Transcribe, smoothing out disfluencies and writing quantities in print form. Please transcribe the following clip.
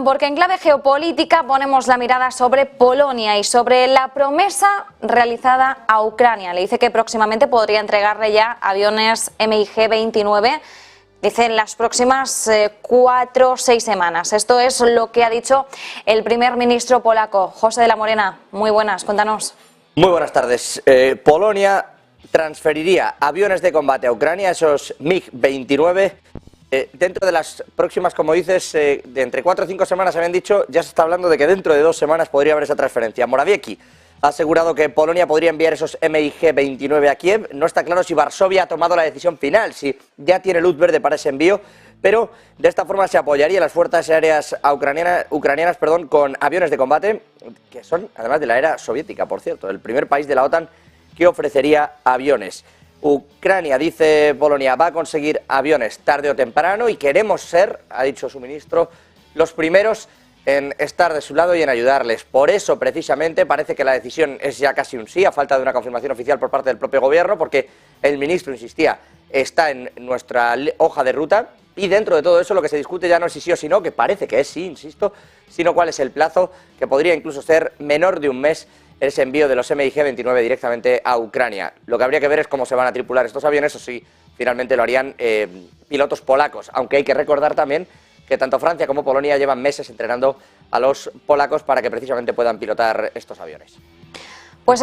atención porque en clave geopolítica ponemos la mirada sobre Polonia y sobre la promesa realizada a Ucrania. Le dice que próximamente podría entregarle ya aviones MiG-29, dice en las próximas 4 o 6 semanas. Esto es lo que ha dicho el primer ministro polaco. José de la Morena, muy buenas, cuéntanos. Muy buenas tardes. Polonia transferiría aviones de combate a Ucrania, esos MiG-29, dentro de las próximas, como dices, de entre 4 o 5 semanas, habían dicho, ya se está hablando de que dentro de 2 semanas podría haber esa transferencia. Morawiecki ha asegurado que Polonia podría enviar esos MiG-29 a Kiev. No está claro si Varsovia ha tomado la decisión final, si ya tiene luz verde para ese envío, pero de esta forma se apoyaría las fuerzas aéreas ucranianas con aviones de combate, que son, además de la era soviética, por cierto, el primer país de la OTAN que ofrecería aviones. Ucrania, dice Polonia, va a conseguir aviones tarde o temprano y queremos ser, ha dicho su ministro, los primeros en estar de su lado y en ayudarles. Por eso, precisamente, parece que la decisión es ya casi un sí, a falta de una confirmación oficial por parte del propio gobierno, porque el ministro insistía, está en nuestra hoja de ruta, y dentro de todo eso lo que se discute ya no es si sí o si no, que parece que es sí, insisto, sino cuál es el plazo, que podría incluso ser menor de un mes, ese envío de los MiG-29 directamente a Ucrania. Lo que habría que ver es cómo se van a tripular estos aviones, o si finalmente lo harían pilotos polacos, aunque hay que recordar también que tanto Francia como Polonia llevan meses entrenando a los polacos para que precisamente puedan pilotar estos aviones. Pues